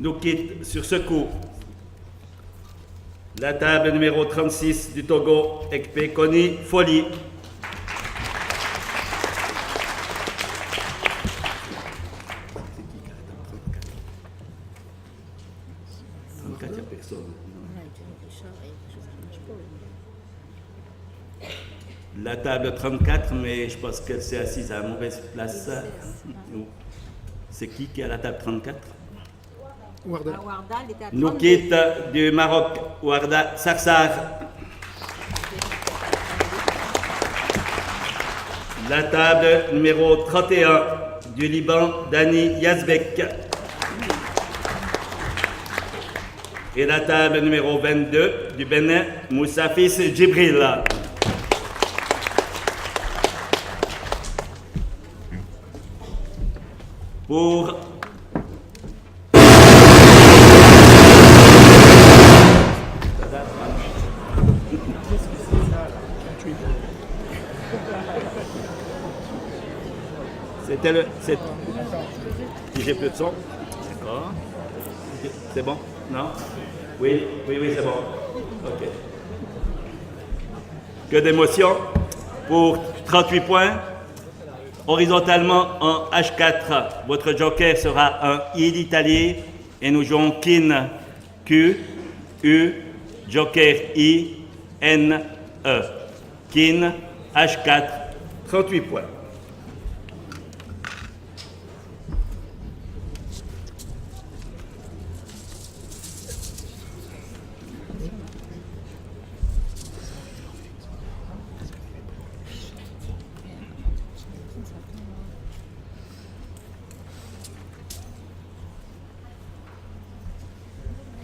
nous quitte sur ce coup la table numéro 36 du Togo, Ekpe Koni Foli. La table 34, mais je pense qu'elle s'est assise à la mauvaise place. C'est qui est à la table 34? Warda. Nous quitte du Maroc, Warda Sarsar. La table numéro 31 du Liban, Dani Yazbek. Et la table numéro 22 du Bénin, Moussafis Djibril. Pour c'était le... J'ai plus de son. D'accord. C'est bon? Non? Oui, c'est bon. OK. Que d'émotion pour 38 points. Horizontalement en H4, votre joker sera un I d'Italie et nous jouons Kin, Q, U, joker I, N, E. Kin, H4, 38 points.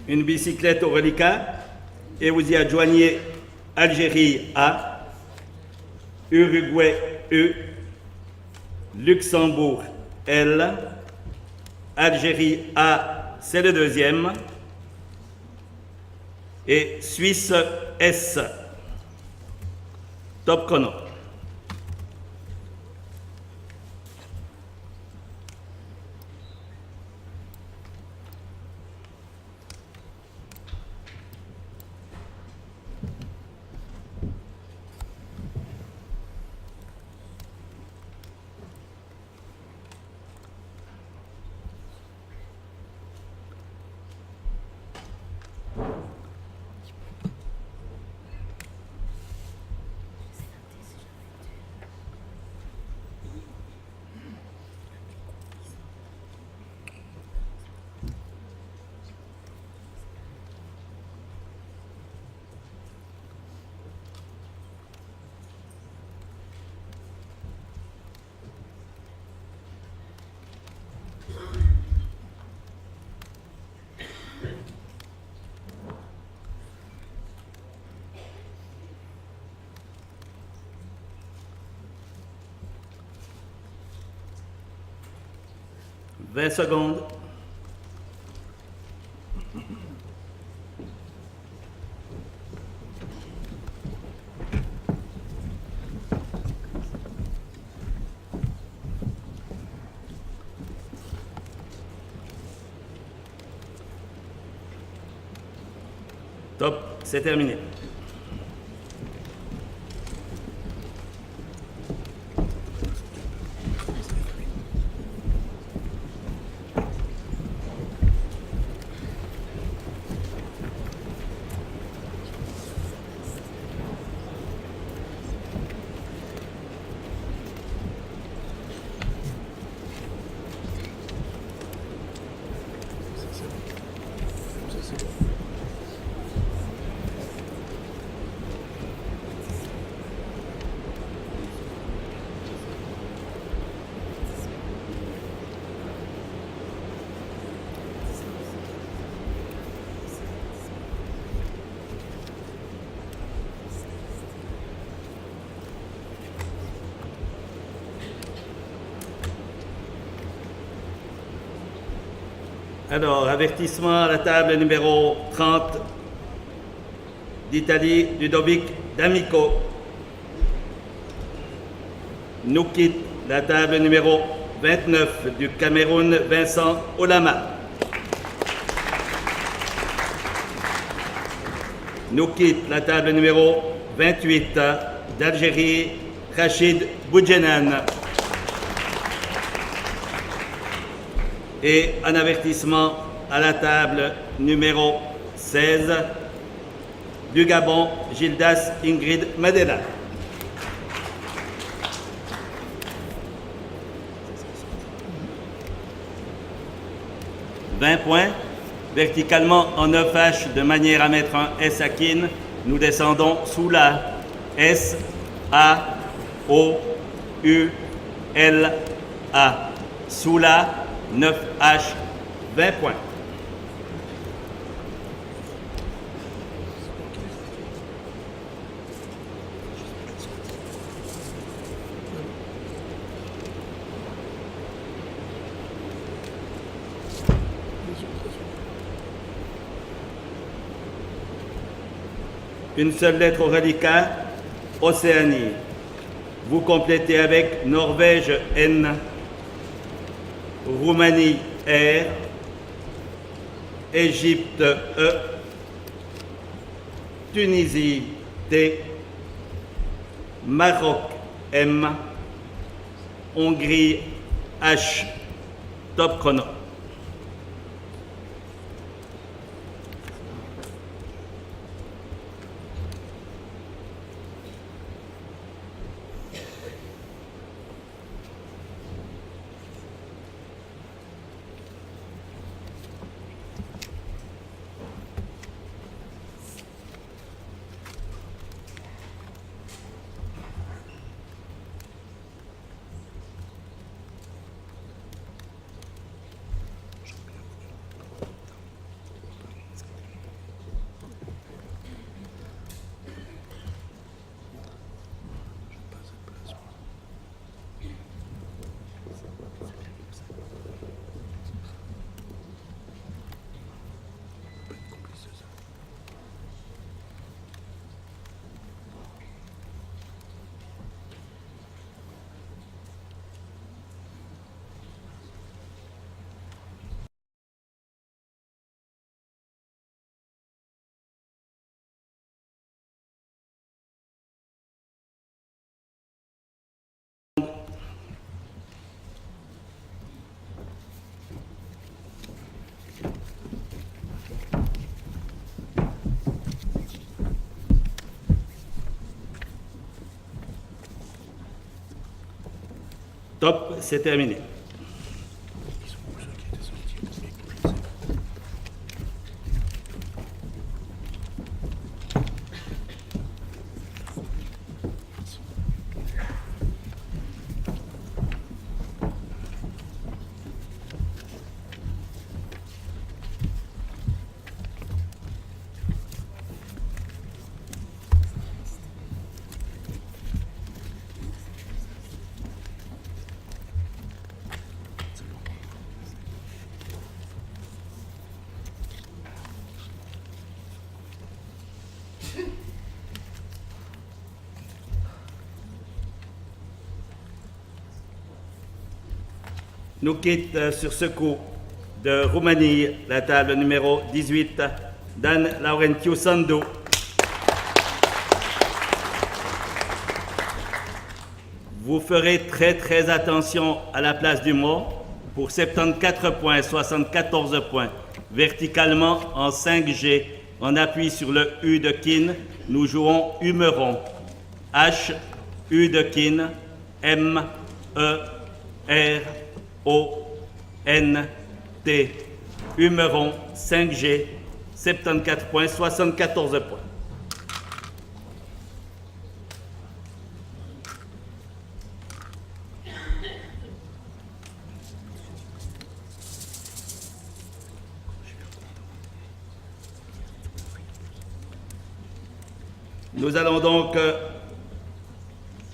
Une bicyclette au reliquat et vous y adjoignez Algérie A, Uruguay U, Luxembourg L, Algérie A, c'est le deuxième, et Suisse S. Top chrono. « 20 secondes. Top, c'est terminé. Alors, avertissement à la table numéro 30 d'Italie, Ludovic D'Amico. Nous quitte la table numéro 29 du Cameroun, Vincent Olama. nous quitte la table numéro 28 d'Algérie, Rachid Boudjenan. Et un avertissement à la table numéro 16 du Gabon, Gildas Ingrid Madela. « 20 points, verticalement en 9H de manière à mettre un S à Kin. Nous descendons sous la S, A, O, U, L, A. Sous la 9H, 20 points. Une seule lettre au reliquat, Océanie. Vous complétez avec Norvège N, Roumanie R, Égypte E, Tunisie T, Maroc M, Hongrie H. Top chrono. Top, c'est terminé. Nous quitte sur ce coup de Roumanie la table numéro 18, Dan Laurentiu Sandu. Vous ferez très attention à la place du mot pour 74 points, 74 points. Verticalement en 5G, on appuie sur le U de Kin, nous jouons humeron. H, U de Kin, M, E, R, O, N, T. Humeron, 5G, 74 points, 74 points. Nous allons donc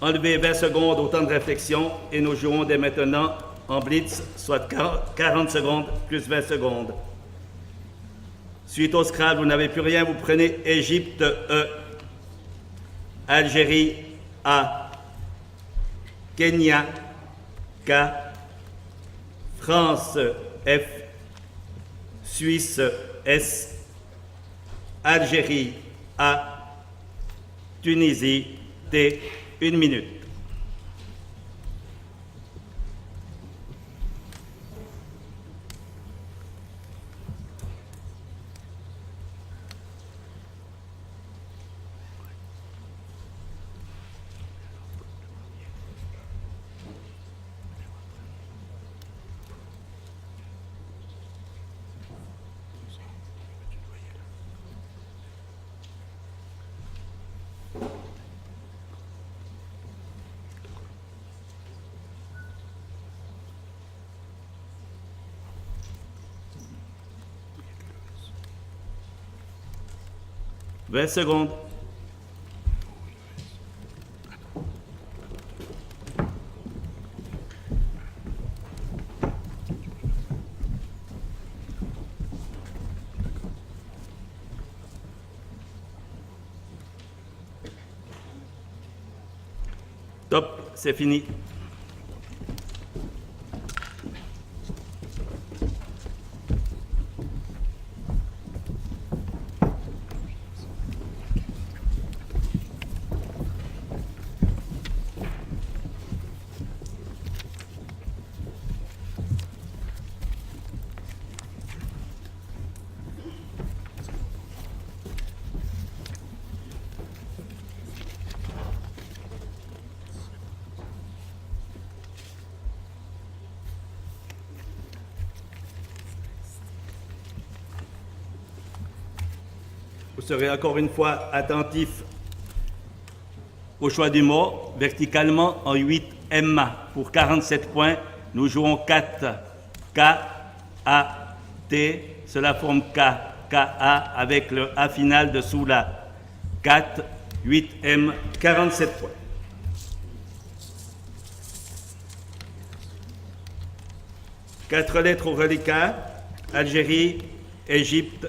enlever 20 secondes au temps de réflexion et nous jouons dès maintenant en blitz, soit 40 secondes plus 20 secondes. Suite au Scrabble, vous n'avez plus rien, vous prenez Égypte E, Algérie A, Kenya K, France F, Suisse S, Algérie A. Tunisie, T. 1 minute. « 20 secondes. Top, c'est fini. Vous serez encore une fois attentif au choix du mot. Verticalement, en 8M pour 47 points, nous jouons 4 K, A, T. Cela forme K, K, A avec le A final dessous la 4, 8M, 47 points. Quatre lettres au reliquat: Algérie, Égypte,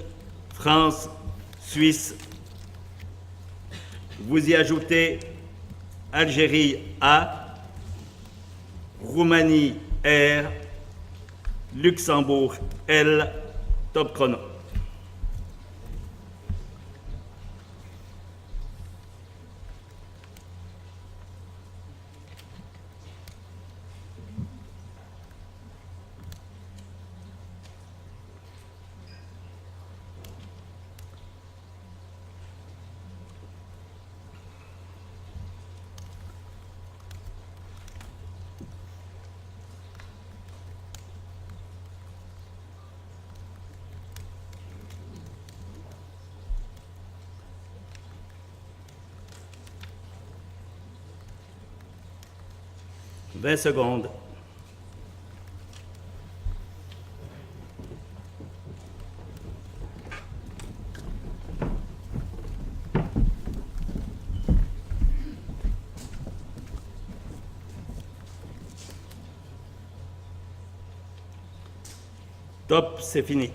France, Suisse. Vous y ajoutez Algérie A, Roumanie R, Luxembourg L. Top chrono. « 20 secondes. Top, c'est fini.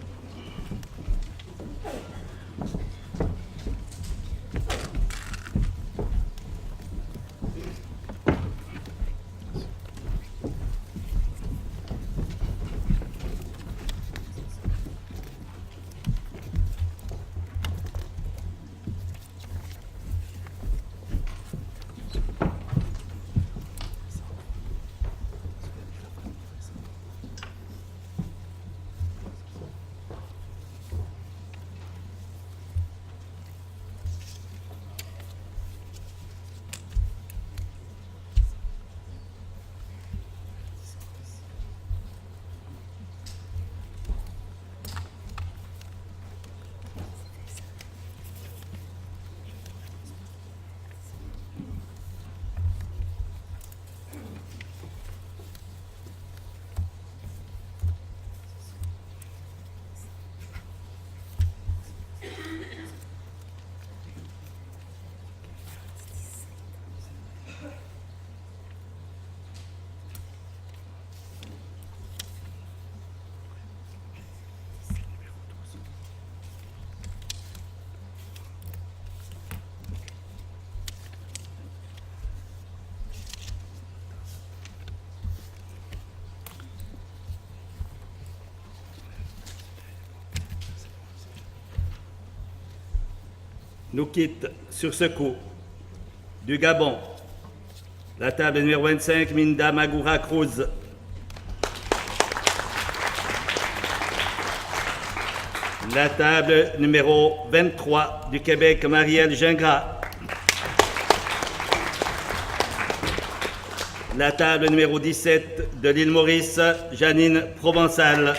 nous quitte sur ce coup du Gabon. La table numéro 25, Minda Magoura Cruz. La table numéro 23 du Québec, Marielle Gingras. La table numéro 17 de l'île Maurice, Janine Provençal.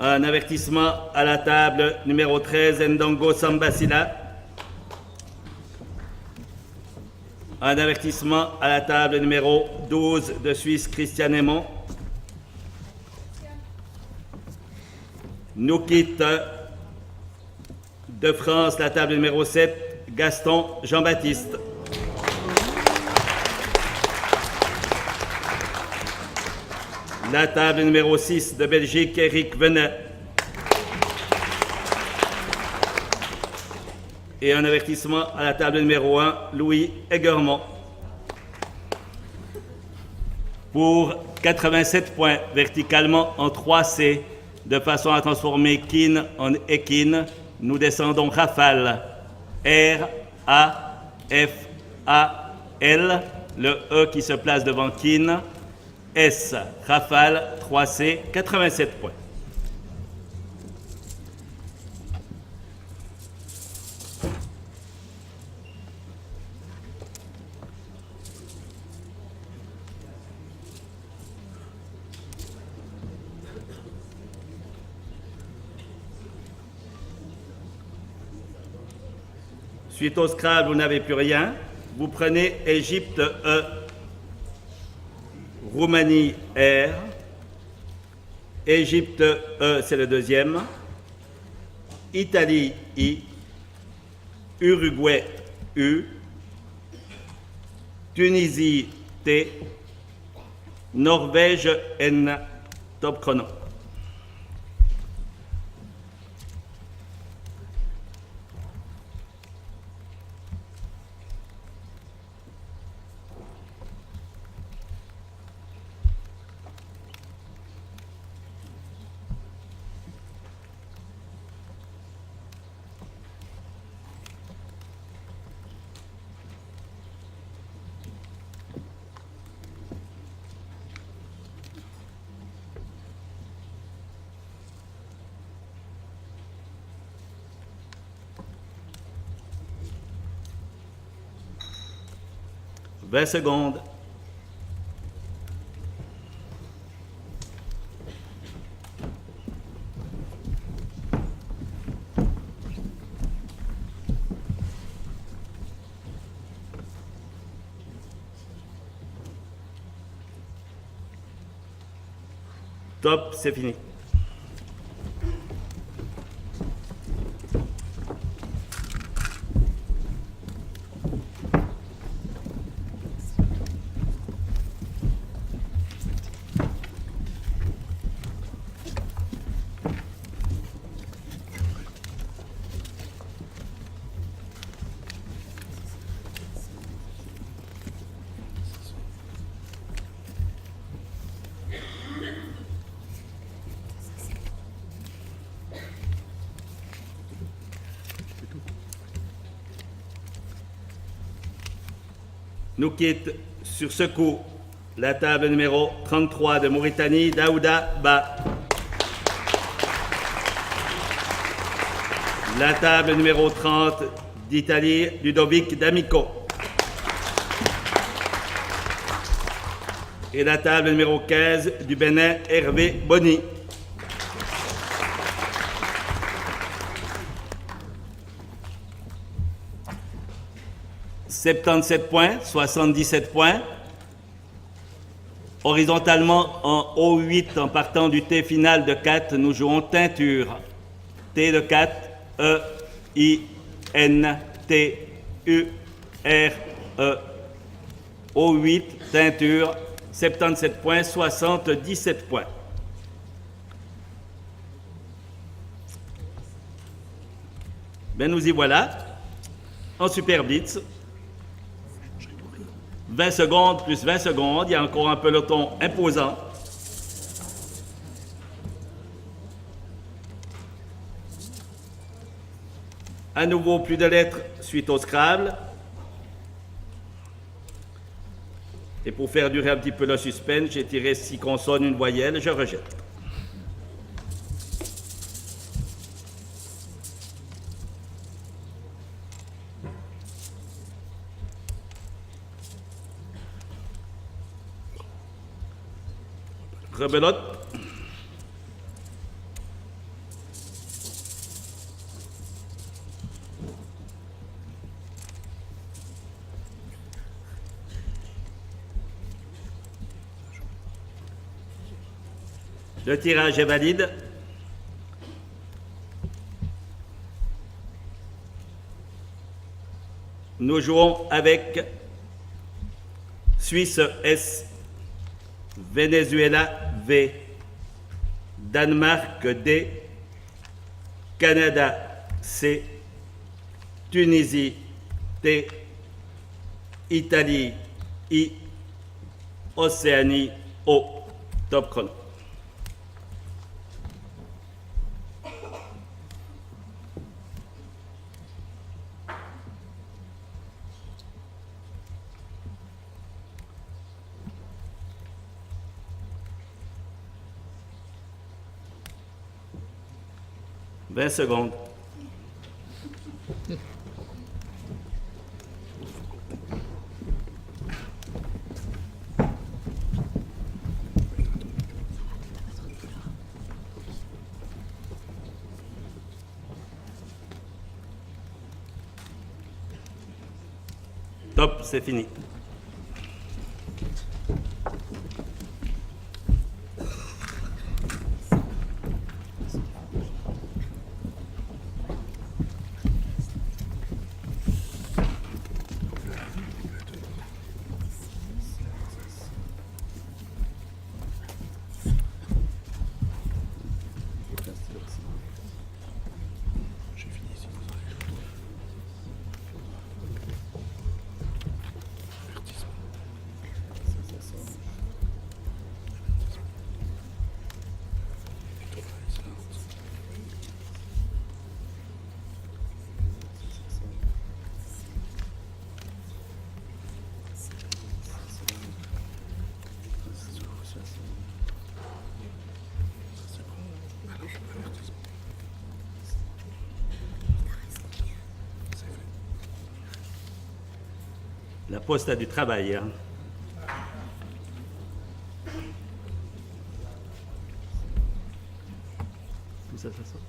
Un avertissement à la table numéro 13, Ndongo Sambasila. Un avertissement à la table numéro 12 de Suisse, Christian Aymon. Nous quitte de France la table numéro 7, Gaston Jean-Baptiste. La table numéro 6 de Belgique, Éric Venet. Et un avertissement à la table numéro 1, Louis Egermont. Pour 87 points verticalement en 3C, de façon à transformer Kin en Ekin, nous descendons Rafale. R, A, F, A, L, le E qui se place devant Kin. S, Rafale, 3C, 87 points. Suite au Scrabble, vous n'avez plus rien. Vous prenez Égypte E, Roumanie R, Égypte E, c'est le deuxième, Italie I, Uruguay U, Tunisie T, Norvège N. Top chrono. « 20 secondes. Top, c'est fini. Nous quitte sur ce coup la table numéro 33 de Mauritanie, Daouda Ba. La table numéro 30 d'Italie, Ludovic D'Amico. Et la table numéro 15 du Bénin, Hervé Bonny. « 77 points, 77 points. Horizontalement, en O8, en partant du T final de 4, nous jouons teinture. T de 4, E, I, N, T, U, R, E. O8, teinture, 77 points, 77 points. Ben nous y voilà, en Super Blitz. 20 secondes plus 20 secondes, il y a encore un peloton imposant. À nouveau, plus de lettres suite au Scrabble. Et pour faire durer un petit peu le suspense, j'ai tiré 6 consonnes, une voyelle, je rejette. Rebelote. Le tirage est valide. Nous jouons avec Suisse S, Venezuela V, Danemark D, Canada C, Tunisie T, Italie I, Océanie O. Top chrono. « 20 secondes. Top, c'est fini. La Poste a du travail. Hein. Tout ça, ça sort.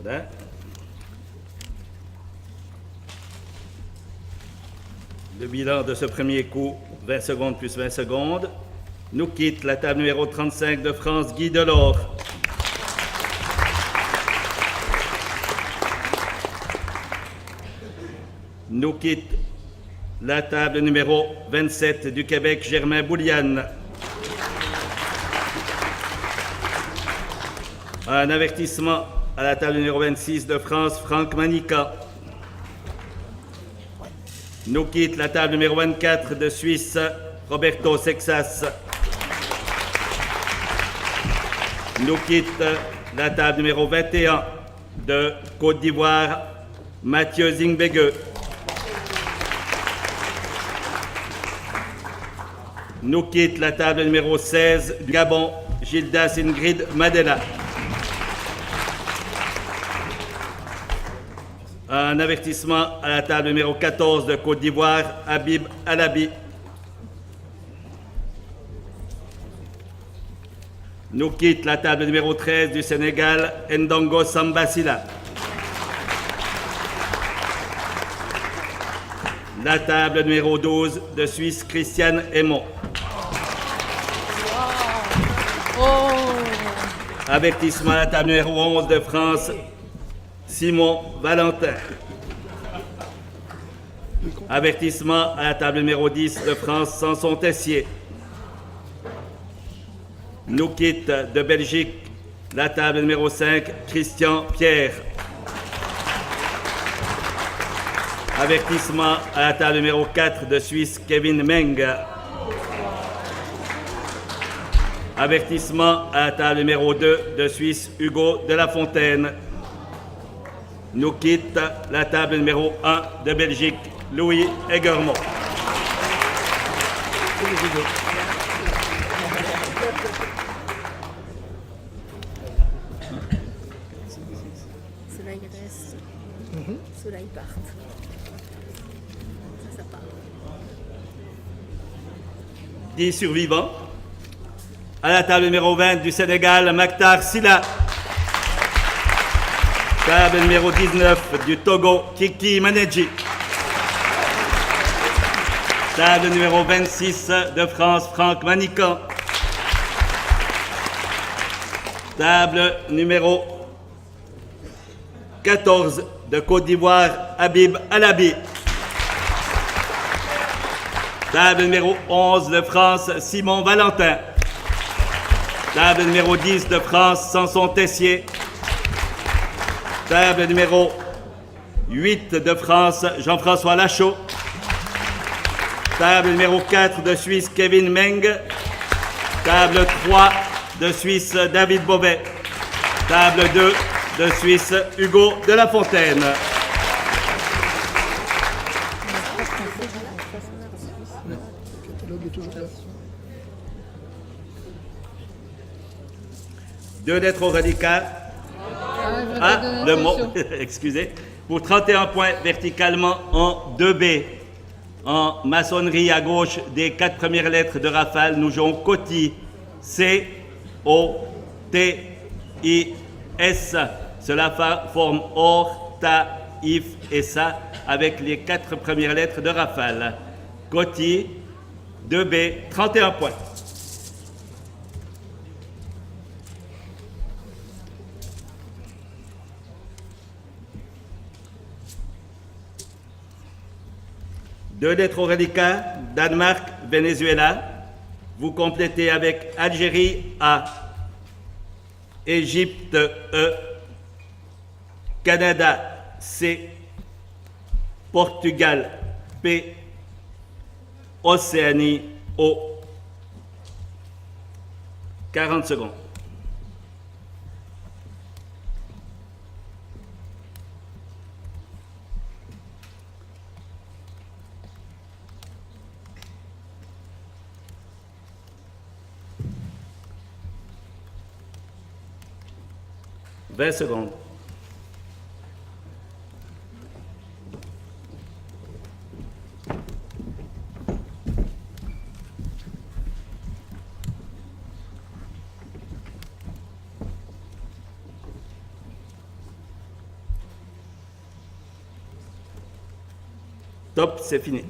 Voilà. Le bilan de ce premier coup, 20 secondes plus 20 secondes, nous quitte la table numéro 35 de France, Guy Delors. Nous quitte la table numéro 27 du Québec, Germain Bouliane. Un avertissement à la table numéro 26 de France, Franck Manica. Nous quitte la table numéro 24 de Suisse, Roberto Sexas. Nous quitte la table numéro 21 de Côte d'Ivoire, Mathieu Zingbege. Nous quitte la table numéro 16 du Gabon, Gildas Ingrid Madela. Un avertissement à la table numéro 14 de Côte d'Ivoire, Habib Alabi. Nous quitte la table numéro 13 du Sénégal, Ndongo Sambasila. La table numéro 12 de Suisse, Christiane Aymon. Avertissement à la table numéro 11 de France, Simon Valentin. Avertissement à la table numéro 10 de France, Samson Tessier. Nous quitte de Belgique la table numéro 5, Christian Pierre. Avertissement à la table numéro 4 de Suisse, Kevin Meng. Avertissement à la table numéro 2 de Suisse, Hugo de la Fontaine. Nous quitte la table numéro 1 de Belgique, Louis Egermont. Ceux-là, ils restent. Ceux-là, ils partent. Ça part. 10 survivants. À la table numéro 20 du Sénégal, Maktar Silla. Table numéro 19 du Togo, Kiki Manedji. Table numéro 26 de France, Franck Manican. Table numéro 14 de Côte d'Ivoire, Habib Alabi. Table numéro 11 de France, Simon Valentin. Table numéro 10 de France, Samson Tessier. Table numéro 8 de France, Jean-François Lachaud. Table numéro 4 de Suisse, Kevin Meng. Table 3 de Suisse, David Beauvais. Table 2 de Suisse, Hugo de la Fontaine. Le catalogue est toujours là. 2 lettres au radical. Ah, le mot, excusez. Pour 31 points verticalement en 2B. En maçonnerie à gauche des 4 premières lettres de rafale, nous jouons Coti. C-O-T-I-S. Cela forme Or, Ta, If et Sa avec les 4 premières lettres de rafale. Coti, 2B, 31 points. Deux lettres au reliquat, Danemark, Venezuela. Vous complétez avec Algérie A, Égypte E, Canada C, Portugal P, Océanie O. 40 secondes. « 20 secondes. Top, c'est fini.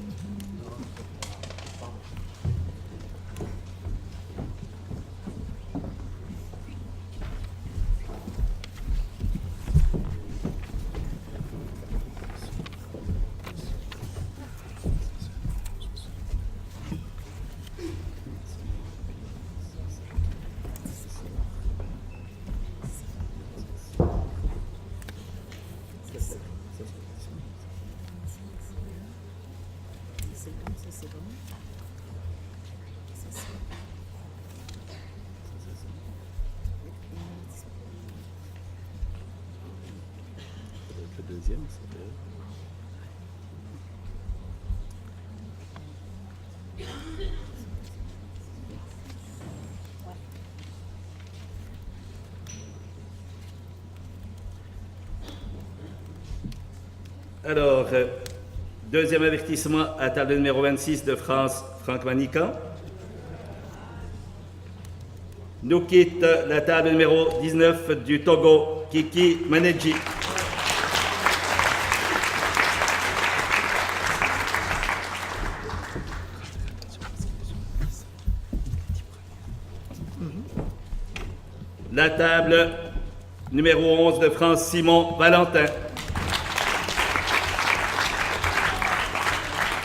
Alors, deuxième avertissement à table numéro 26 de France, Franck Manican. Nous quitte la table numéro 19 du Togo, Kiki Manedji. la table numéro 11 de France, Simon Valentin.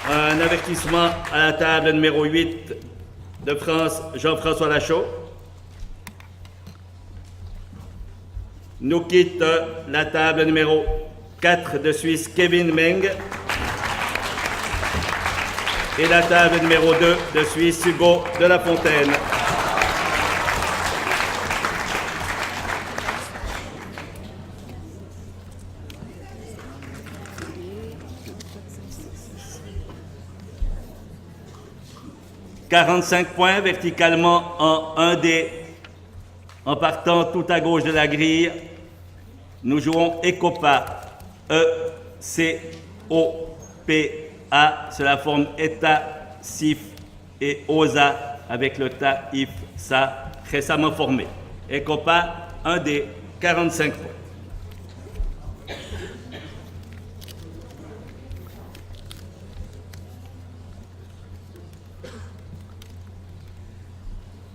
Un avertissement à la table numéro 8 de France, Jean-François Lachaud. Nous quitte la table numéro 4 de Suisse, Kevin Meng. Et la table numéro 2 de Suisse, Hugo de la Fontaine. « 45 points verticalement en 1D. En partant tout à gauche de la grille, nous jouons ECOPA. E-C-O-P-A. C'est la forme ETA, SIF et OSA avec le TA, IF, SA récemment formé. ECOPA, 1D, 45 points.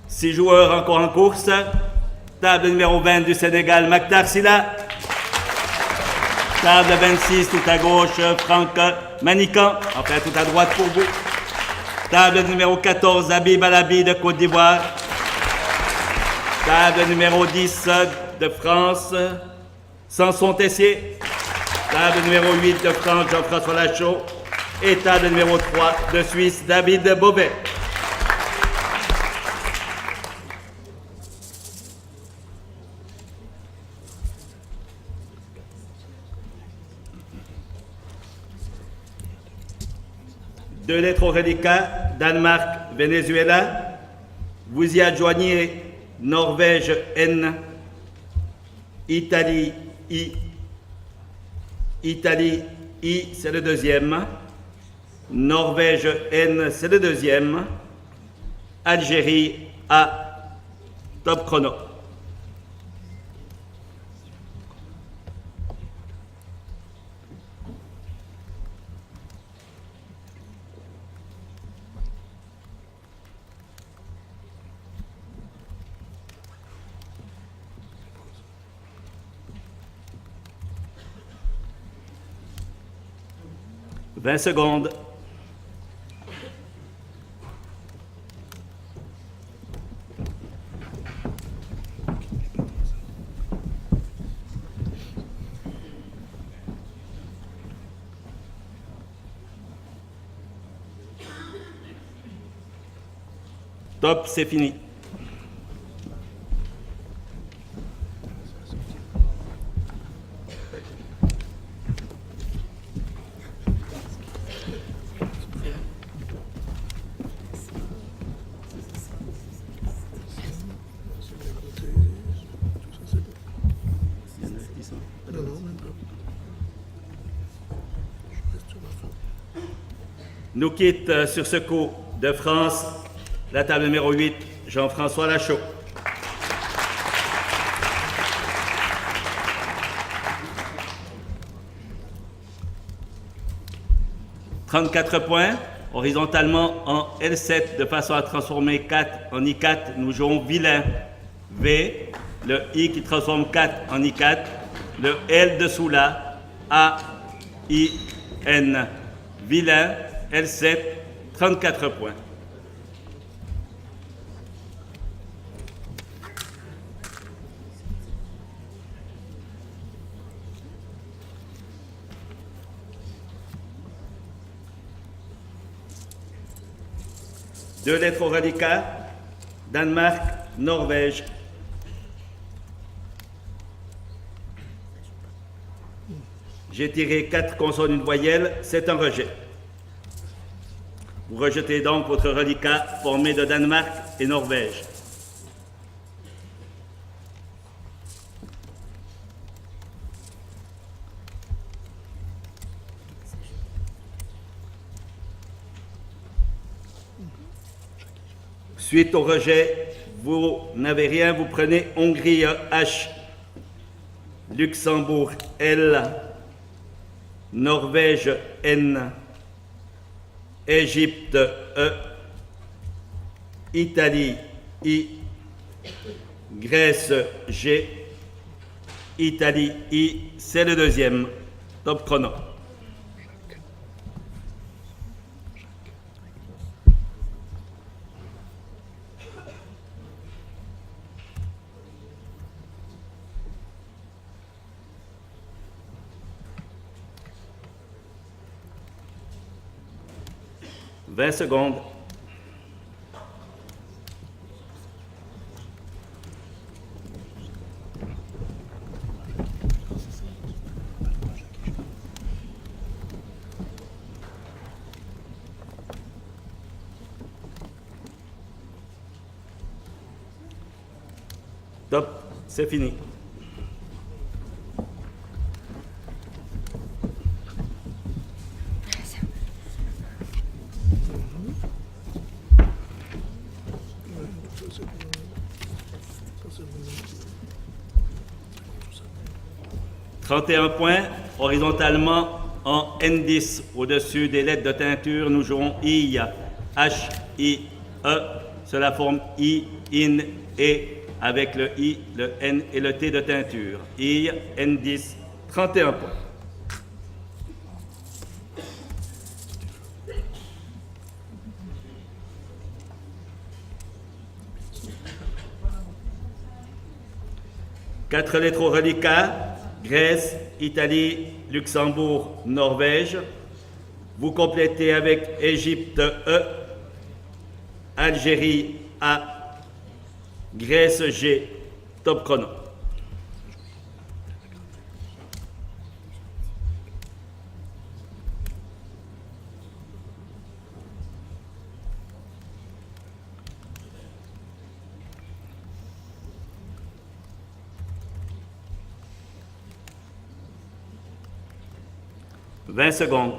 Six joueurs encore en course. Table numéro 20 du Sénégal, Maktar Silla. Table 26, tout à gauche, Franck Manican. Enfin, tout à droite pour vous. Table numéro 14, Habib Alabi de Côte d'Ivoire. Table numéro 10 de France, Samson Tessier. Table numéro 8 de France, Jean-François Lachaud. Et table numéro 3 de Suisse, David Beauvais. Deux lettres au reliquat, Danemark, Venezuela. Vous y adjoignez Norvège, N. Italie, I. Italie, I, c'est le deuxième. Norvège, N, c'est le deuxième. Algérie, A. Top chrono. « 20 secondes. Top, c'est fini. Nous quitte sur ce coup de France la table numéro 8, Jean-François Lachaud. « 34 points, horizontalement en L7, de façon à transformer 4 en I4. Nous jouons vilain, V, le I qui transforme 4 en I4, le L dessous là, A, I, N. Vilain, L7, 34 points. Deux lettres au reliquat, Danemark, Norvège. J'ai tiré 4 consonnes, une voyelle, c'est un rejet. Vous rejetez donc votre reliquat formé de Danemark et Norvège. Suite au rejet, vous n'avez rien, vous prenez Hongrie H, Luxembourg L, Norvège N, Égypte E, Italie I, Grèce G, Italie I, c'est le deuxième. Top chrono. « 20 secondes. Top, c'est fini. Ça, c'est bon. 31 points, horizontalement en N10, au-dessus des lettres de teinture, nous jouons I, H, I, E, sur la forme I, IN, E, avec le I, le N et le T de teinture. I, N10, 31 points. Quatre lettres au reliquat, Grèce, Italie, Luxembourg, Norvège. Vous complétez avec Égypte E, Algérie A, Grèce G, top chrono. « 20 secondes.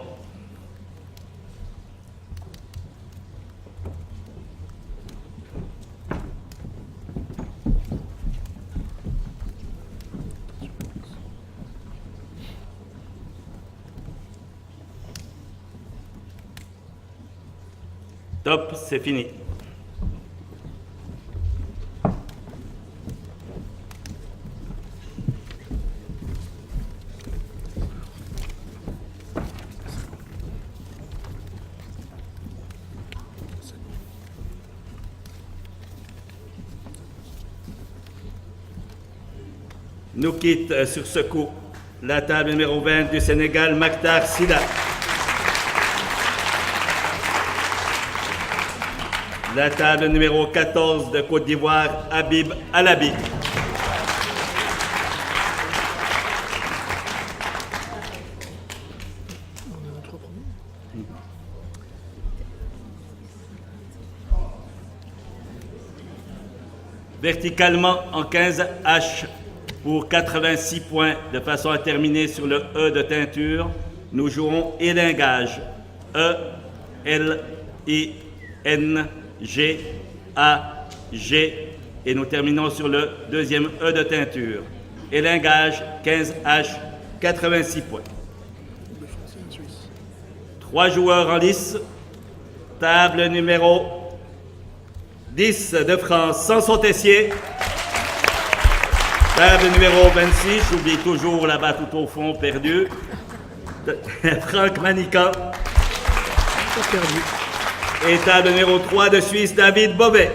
Top, c'est fini. Nous quitte sur ce coup la table numéro 20 du Sénégal, Maktar Sida. La table numéro 14 de Côte d'Ivoire, Habib Alabi. On a les trois premiers. Verticalement en 15 H pour 86 points de façon à terminer sur le E de teinture, nous jouons élingage. E, L, I, N, G, A, G et nous terminons sur le deuxième E de teinture. Élingage 15 H, 86 points. Le français et la Suisse. 3 joueurs en lice. Table numéro 10 de France, Samson Tessier. Table numéro 26, j'oublie toujours là-bas tout au fond, perdu. Franck Manica. Pas perdu. Et table numéro 3 de Suisse, David Bobet.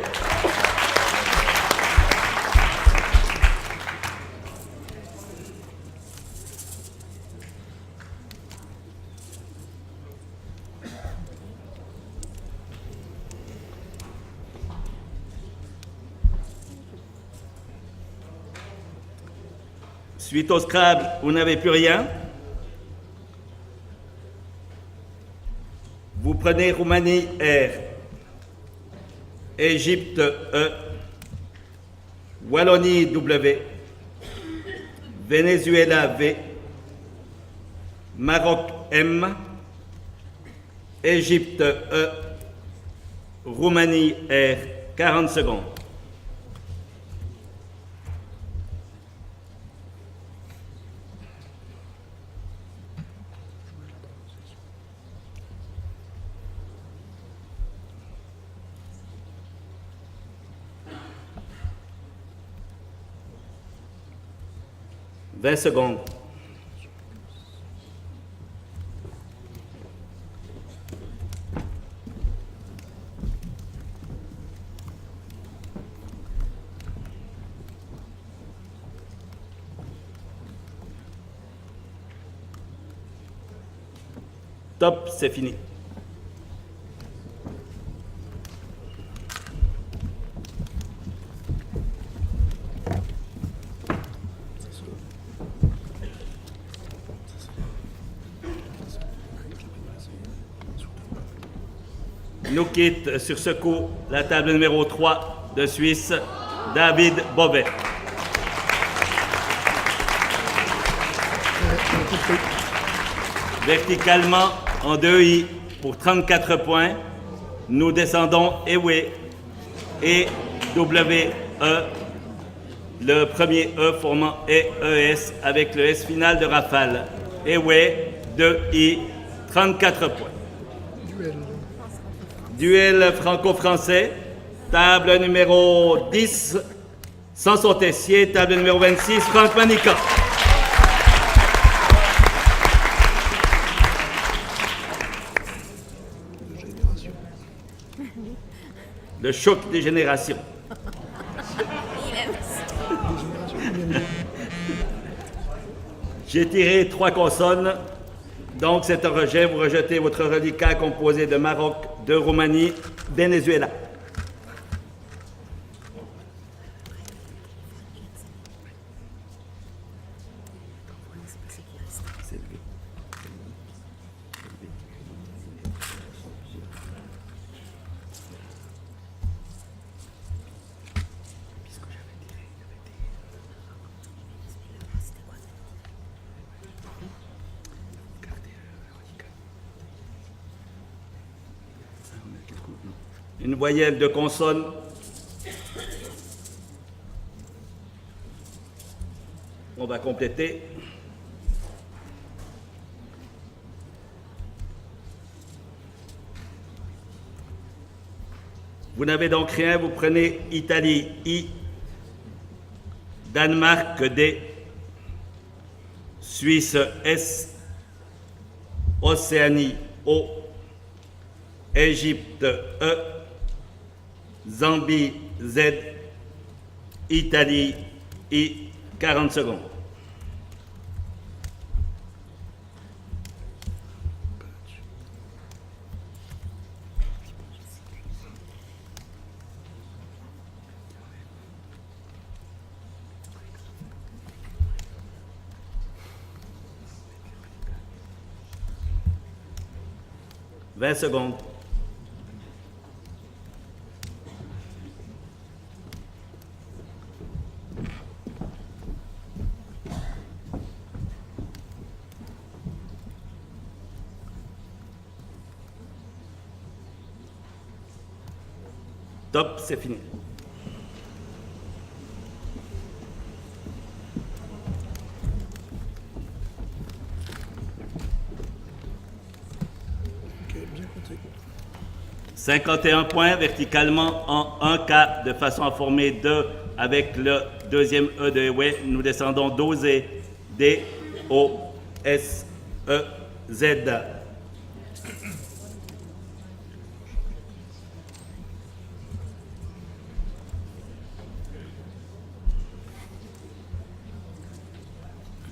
Suite au Scrabble, vous n'avez plus rien. Vous prenez Roumanie R, Égypte E, Wallonie W, Venezuela V, Maroc M, Égypte E, Roumanie R, 40 secondes. 20 secondes. Top, c'est fini. Nous quitte sur ce coup la table numéro 3 de Suisse, David Bobet. Verticalement, en 2i pour 34 points, nous descendons Ewe et WE, le premier E formant EES avec le S final de rafale. Ewe, 2i, 34 points. Duel franco-français, table numéro 10, Samson Tessier, table numéro 26, Franck Manica. Le choc des générations. J'ai tiré 3 consonnes, donc c'est un rejet. Vous rejetez votre reliquat composé de Maroc, de Roumanie, Venezuela. Une voyelle de consonne. On va compléter. Vous n'avez donc rien, vous prenez Italie, I, Danemark, D, Suisse, S, Océanie, O, Égypte, E, Zambie, Z, Italie, I, 40 secondes. « 20 secondes. Top, c'est fini. Ok, bien compté. 51 points verticalement en 1 K de façon à former 2 avec le deuxième E de Ewe. Nous descendons 12 et D, O, S, E, Z.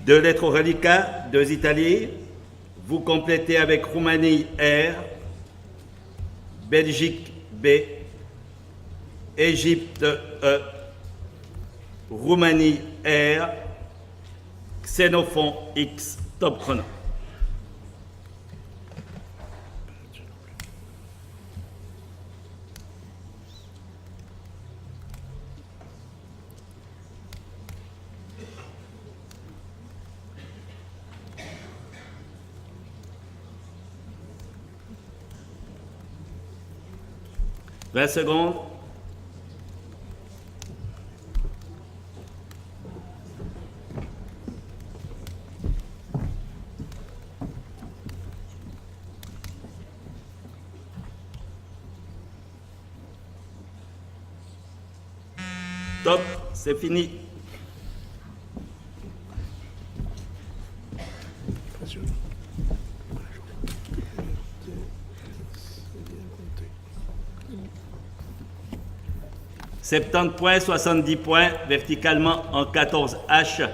Deux lettres au reliquat, 2 Italiens. Vous complétez avec Roumanie R, Belgique B, Égypte E, Roumanie R, Xénophon X, top chrono. « 20 secondes. Top, c'est fini. attention. C'est bien compté. 70 points, 70 points, verticalement en 14H.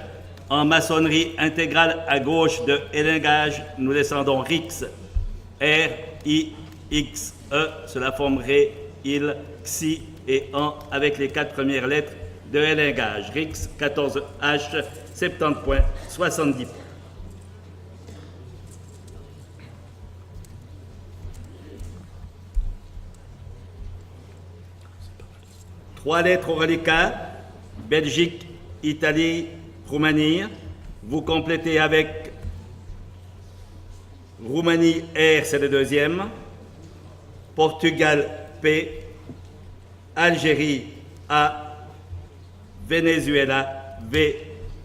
En maçonnerie intégrale à gauche de Élingage, nous descendons Rix, R-I-X-E, cela forme Ré, Il, Xi et An avec les 4 premières lettres de Élingage. Rix, 14H, 70 points, 70 points. Trois lettres au reliquat, Belgique, Italie, Roumanie. Vous complétez avec Roumanie, R, c'est le deuxième. Portugal, P. Algérie, A. Venezuela, V.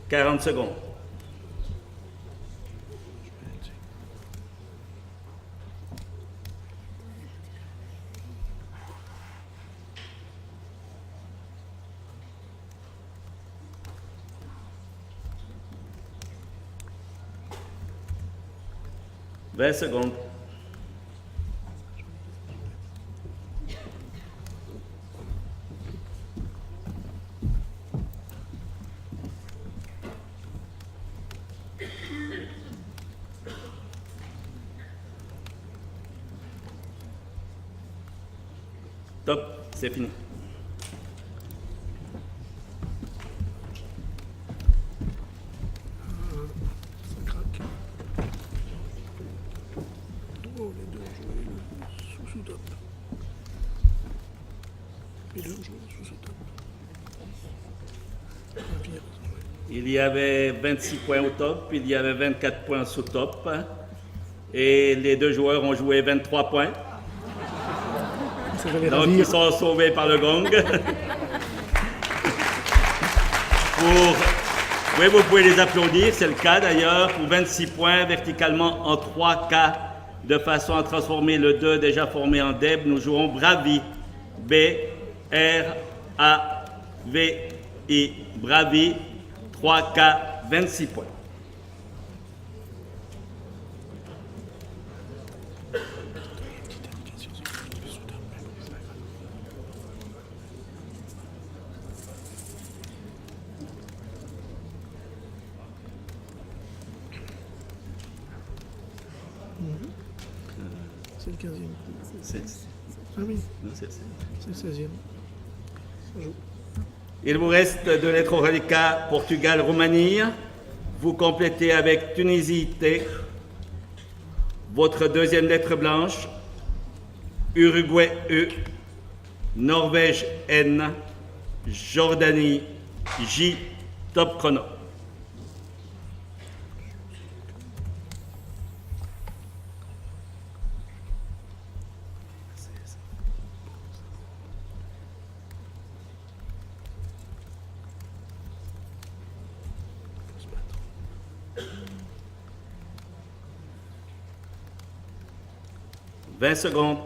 40 secondes. « 20 secondes. Top, c'est fini. Ça craque. Oh, les deux ont joué le sous-sous-top. Les deux ont joué le sous-sous-top. Un pire. Il y avait 26 points au top, il y avait 24 points sous top. Et les deux joueurs ont joué 23 points. Ça va les Donc, ravir. ils sont sauvés par le gong. Oui, vous pouvez les applaudir, c'est le cas d'ailleurs. Pour 26 points, verticalement en 3K, de façon à transformer le 2 déjà formé en Deb, nous jouons Bravi. B, R, A, V, I. Bravi, 3K, 26 points. C'est le 15e. C'est- Ah oui, non, c'est- c'est le 16e. Ça joue. Il vous reste deux lettres au reliquat, Portugal, Roumanie. Vous complétez avec Tunisie, T. Votre deuxième lettre blanche, Uruguay, U. Norvège, N. Jordanie, J. Top chrono. Faut se battre. 20 secondes.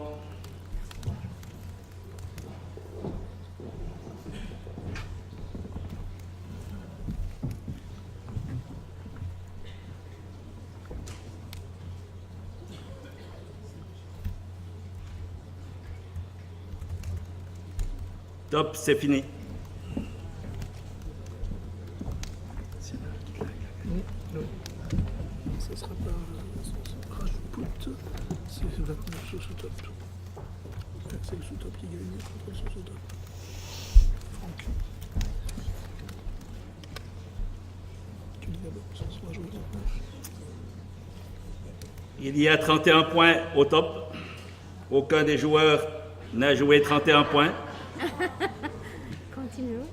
Top, c'est fini. Non. Ça sera pas Rajput, c'est 29 sous-sous-top. C'est le sous-top qui gagne contre le sous-sous-top. Franck. Tu dis d'abord, ça sera joué 29. Il y a 31 points au top. Aucun des joueurs n'a joué 31 points. Continuons.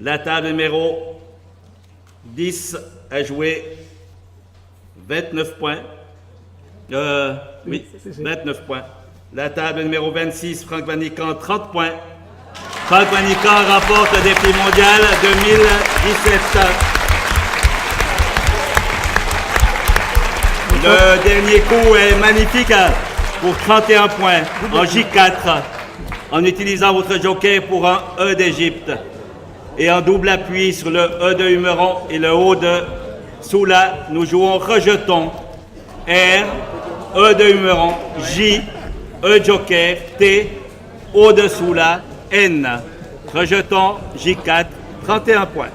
La table numéro 10 a joué 29 points. Oui, c'est ça. 29 points. La table numéro 26, Franck Vanican, 30 points. Franck Vanican remporte le défi mondial 2017. Le dernier coup est magnifique pour 31 points en J4 en utilisant votre joker pour un E d'Égypte et en double appui sur le E de Humeron et le haut de Sous la, nous jouons rejeton. R, E de humeron, J, E joker, T, au-dessous la, N. Rejeton, J4, 31 points.